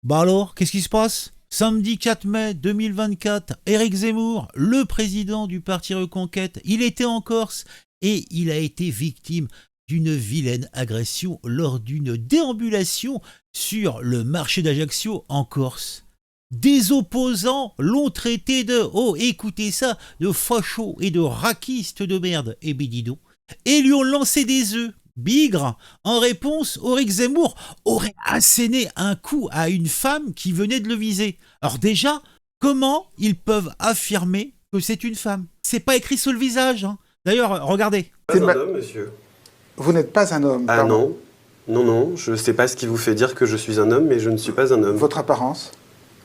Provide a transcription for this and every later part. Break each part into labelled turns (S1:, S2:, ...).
S1: Bah alors, qu'est-ce qui se passe? Samedi 4 mai 2024, Éric Zemmour, le président du parti Reconquête, il était en Corse et il a été victime d'une vilaine agression lors d'une déambulation sur le marché d'Ajaccio en Corse. Des opposants l'ont traité de, oh écoutez ça, de facho et de raquiste de merde, et bididon, et lui ont lancé des œufs. Bigre, en réponse, Éric Zemmour aurait asséné un coup à une femme qui venait de le viser. Alors déjà, comment ils peuvent affirmer que c'est une femme? C'est pas écrit sur le visage, hein. D'ailleurs, regardez.
S2: Pas un homme, monsieur.
S3: Vous n'êtes pas un homme,
S2: Ah
S3: pardon.
S2: non, je sais pas ce qui vous fait dire que je suis un homme, mais je ne suis pas un homme.
S3: Votre apparence?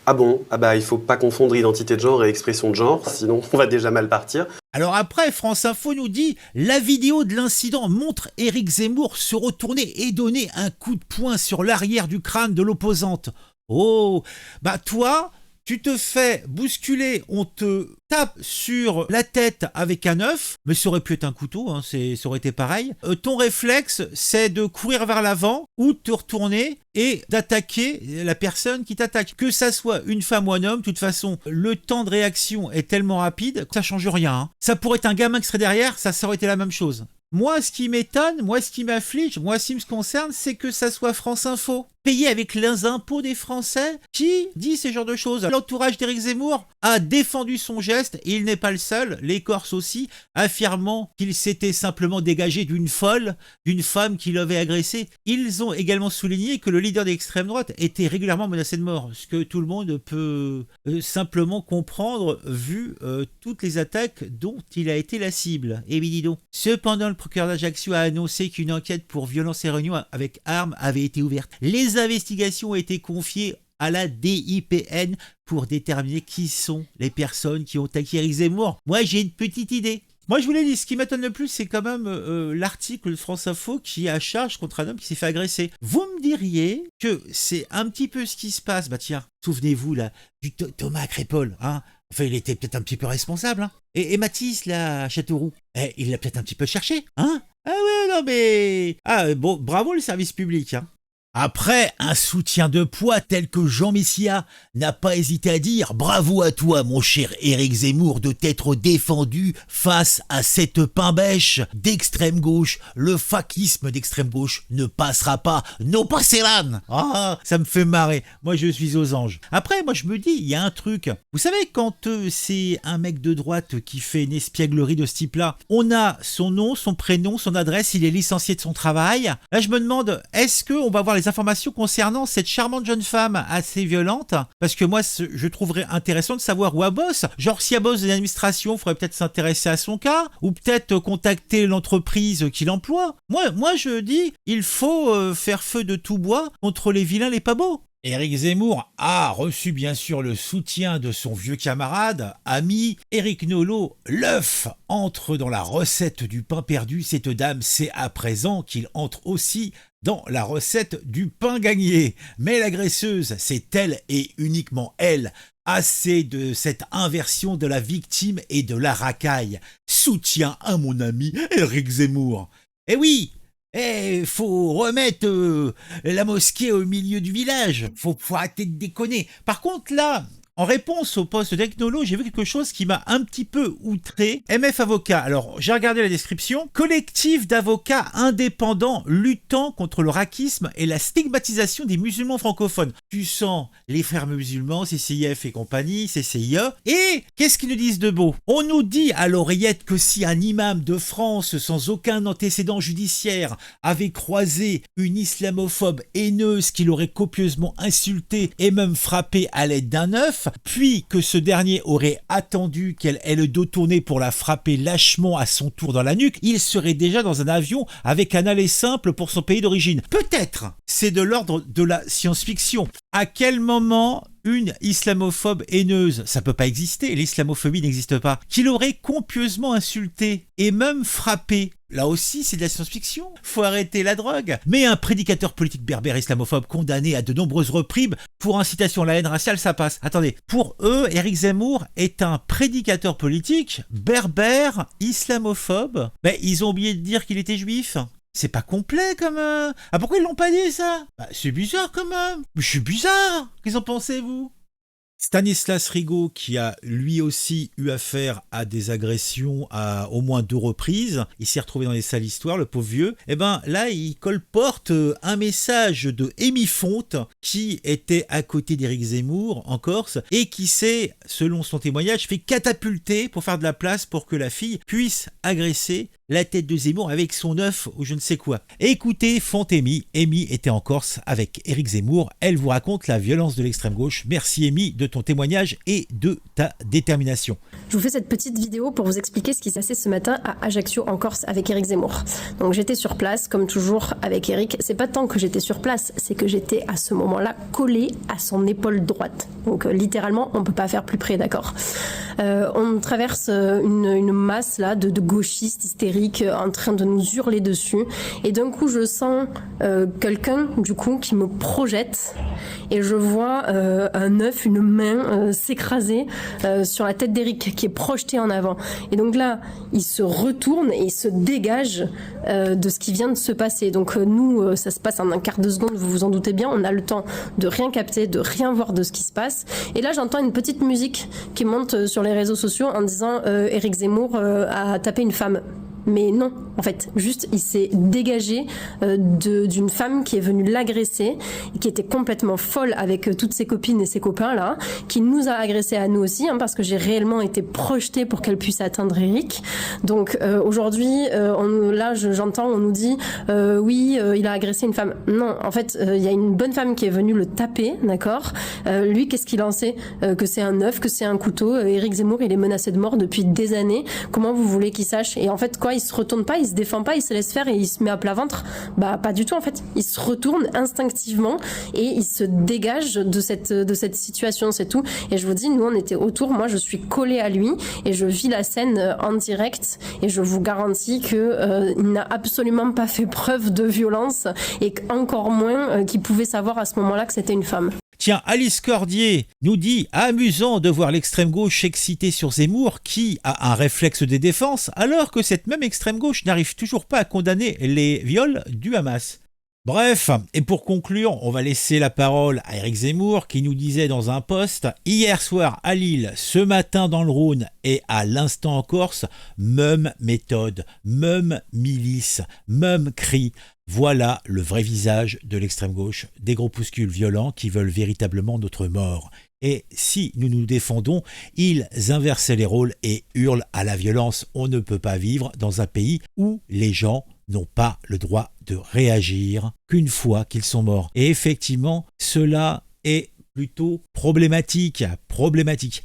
S2: Ah bon? Ah bah il faut pas confondre identité de genre et expression de genre, sinon on va déjà mal partir.
S1: Alors après, France Info nous dit « La vidéo de l'incident montre Éric Zemmour se retourner et donner un coup de poing sur l'arrière du crâne de l'opposante. » Oh, bah toi, tu te fais bousculer, on te tape sur la tête avec un œuf, mais ça aurait pu être un couteau, hein, ça aurait été pareil. Ton réflexe, c'est de courir vers l'avant ou de te retourner et d'attaquer la personne qui t'attaque. Que ça soit une femme ou un homme, de toute façon, le temps de réaction est tellement rapide que ça change rien, hein. Ça pourrait être un gamin qui serait derrière, ça aurait été la même chose. Moi, ce qui m'étonne, moi, ce qui m'afflige, moi, ce qui me concerne, c'est que ça soit France Info, payé avec les impôts des Français, qui dit ce genre de choses. L'entourage d'Éric Zemmour a défendu son geste, et il n'est pas le seul, les Corses aussi, affirmant qu'il s'était simplement dégagé d'une folle, d'une femme qui l'avait agressé. Ils ont également souligné que le leader d'extrême droite était régulièrement menacé de mort, ce que tout le monde peut simplement comprendre vu toutes les attaques dont il a été la cible. Et oui, dis donc. Cependant, le procureur d'Ajaccio a annoncé qu'une enquête pour violence et réunion avec armes avait été ouverte. Les investigations ont été confiées à la DIPN pour déterminer qui sont les personnes qui ont attaqué Éric Zemmour. Moi, j'ai une petite idée. Moi, je vous l'ai dit, ce qui m'étonne le plus, c'est quand même l'article de France Info qui a charge contre un homme qui s'est fait agresser. Vous me diriez que c'est un petit peu ce qui se passe. Bah tiens, souvenez-vous là du Thomas Crépol, hein. Enfin, il était peut-être un petit peu responsable, hein. Et Mathis, là, à Châteauroux, il l'a peut-être un petit peu cherché, hein. Ah ouais, non mais... Ah bon, bravo le service public, hein. Après, un soutien de poids tel que Jean Messia n'a pas hésité à dire « Bravo à toi, mon cher Éric Zemmour, de t'être défendu face à cette pain-bêche d'extrême gauche. Le fakisme d'extrême gauche ne passera pas. No passerán !» Ah, ça me fait marrer. Moi, je suis aux anges. Après, moi, je me dis, il y a un truc. Vous savez, quand c'est un mec de droite qui fait une espièglerie de ce type-là, on a son nom, son prénom, son adresse, il est licencié de son travail. Là, je me demande, est-ce qu'on va voir les informations concernant cette charmante jeune femme assez violente, parce que moi je trouverais intéressant de savoir où elle bosse. Genre si elle bosse de l'administration, il faudrait peut-être s'intéresser à son cas, ou peut-être contacter l'entreprise qui l'emploie. Moi je dis, il faut faire feu de tout bois contre les vilains les pas beaux. Éric Zemmour a reçu bien sûr le soutien de son vieux camarade, ami, Éric Nolot. L'œuf entre dans la recette du pain perdu. Cette dame sait à présent qu'il entre aussi dans la recette du pain gagné. Mais l'agresseuse, c'est elle et uniquement elle. Assez de cette inversion de la victime et de la racaille. Soutien à mon ami Éric Zemmour. Eh oui! Faut remettre la mosquée au milieu du village. Faut arrêter de déconner. Par contre, là, en réponse au poste d'Ecnolo, j'ai vu quelque chose qui m'a un petit peu outré. MF Avocat. Alors, j'ai regardé la description. Collectif d'avocats indépendants luttant contre le racisme et la stigmatisation des musulmans francophones. Tu sens les frères musulmans, CCIF et compagnie, CCIE. Et qu'est-ce qu'ils nous disent de beau? On nous dit à l'oreillette que si un imam de France sans aucun antécédent judiciaire avait croisé une islamophobe haineuse qui l'aurait copieusement insulté et même frappé à l'aide d'un œuf, puis que ce dernier aurait attendu qu'elle ait le dos tourné pour la frapper lâchement à son tour dans la nuque, il serait déjà dans un avion avec un aller simple pour son pays d'origine. Peut-être, c'est de l'ordre de la science-fiction. À quel moment une islamophobe haineuse, ça peut pas exister, l'islamophobie n'existe pas, qui l'aurait copieusement insulté et même frappé? Là aussi, c'est de la science-fiction. Faut arrêter la drogue. Mais un prédicateur politique berbère islamophobe condamné à de nombreuses reprises pour incitation à la haine raciale, ça passe. Attendez, pour eux, Éric Zemmour est un prédicateur politique berbère islamophobe. Mais ils ont oublié de dire qu'il était juif. C'est pas complet comme... Ah, pourquoi ils l'ont pas dit, ça? Bah, c'est bizarre, quand même. Je suis bizarre. Qu'en pensez-vous? Stanislas Rigaud, qui a lui aussi eu affaire à des agressions à au moins 2 reprises, il s'est retrouvé dans les sales histoires, le pauvre vieux. Et ben là, il colporte un message de Amy Fonte, qui était à côté d'Éric Zemmour en Corse, et qui s'est, selon son témoignage, fait catapulter pour faire de la place pour que la fille puisse agresser la tête de Zemmour avec son œuf ou je ne sais quoi. Écoutez Fonte Amy. Amy était en Corse avec Éric Zemmour. Elle vous raconte la violence de l'extrême gauche. Merci Amy de ton témoignage et de ta détermination.
S4: Je vous fais cette petite vidéo pour vous expliquer ce qui s'est passé ce matin à Ajaccio en Corse avec Éric Zemmour. Donc j'étais sur place comme toujours avec Éric. C'est pas tant que j'étais sur place, c'est que j'étais à ce moment-là collée à son épaule droite. Donc littéralement on peut pas faire plus près, d'accord. On traverse une masse là de gauchistes hystériques en train de nous hurler dessus et d'un coup je sens quelqu'un du coup qui me projette et je vois un œuf, une main s'écraser sur la tête d'Éric qui est projeté en avant et donc là il se retourne et il se dégage de ce qui vient de se passer. Donc nous ça se passe en un quart de seconde, vous vous en doutez bien, on a le temps de rien capter, de rien voir de ce qui se passe et là j'entends une petite musique qui monte sur les réseaux sociaux en disant Éric Zemmour a tapé une femme. Mais non, en fait, juste il s'est dégagé d'une femme qui est venue l'agresser, qui était complètement folle avec toutes ses copines et ses copains là, qui nous a agressés à nous aussi, parce que j'ai réellement été projetée pour qu'elle puisse atteindre Éric. Donc aujourd'hui, là j'entends, on nous dit oui, il a agressé une femme. Non, en fait, il y a une bonne femme qui est venue le taper, d'accord. Lui, qu'est-ce qu'il en sait? Que c'est un œuf, que c'est un couteau. Éric Zemmour, il est menacé de mort depuis des années. Comment vous voulez qu'il sache? Et en fait, quoi, il se retourne pas, il se défend pas, il se laisse faire et il se met à plat ventre. Bah pas du tout en fait. Il se retourne instinctivement et il se dégage de cette situation, c'est tout. Et je vous dis, nous on était autour, moi je suis collée à lui et je vis la scène en direct et je vous garantis que il n'a absolument pas fait preuve de violence et encore moins qu'il pouvait savoir à ce moment-là que c'était une femme.
S1: Tiens, Alice Cordier nous dit « Amusant de voir l'extrême gauche excitée sur Zemmour qui a un réflexe de défense alors que cette même extrême gauche n'arrive toujours pas à condamner les viols du Hamas. » Bref, et pour conclure, on va laisser la parole à Éric Zemmour qui nous disait dans un post « Hier soir à Lille, ce matin dans le Rhône et à l'instant en Corse, même méthode, même milice, même cri. Voilà le vrai visage de l'extrême gauche, des groupuscules violents qui veulent véritablement notre mort. Et si nous nous défendons, ils inversent les rôles et hurlent à la violence. On ne peut pas vivre dans un pays où les gens n'ont pas le droit de réagir qu'une fois qu'ils sont morts. Et effectivement, cela est plutôt problématique.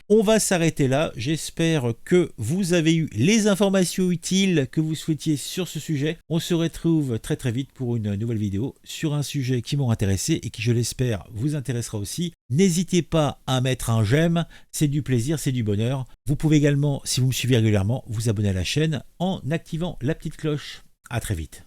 S1: On va s'arrêter là. J'espère que vous avez eu les informations utiles que vous souhaitiez sur ce sujet. On se retrouve très très vite pour une nouvelle vidéo sur un sujet qui m'ont intéressé et qui, je l'espère, vous intéressera aussi. N'hésitez pas à mettre un j'aime, c'est du plaisir, c'est du bonheur. Vous pouvez également, si vous me suivez régulièrement, vous abonner à la chaîne en activant la petite cloche. À très vite.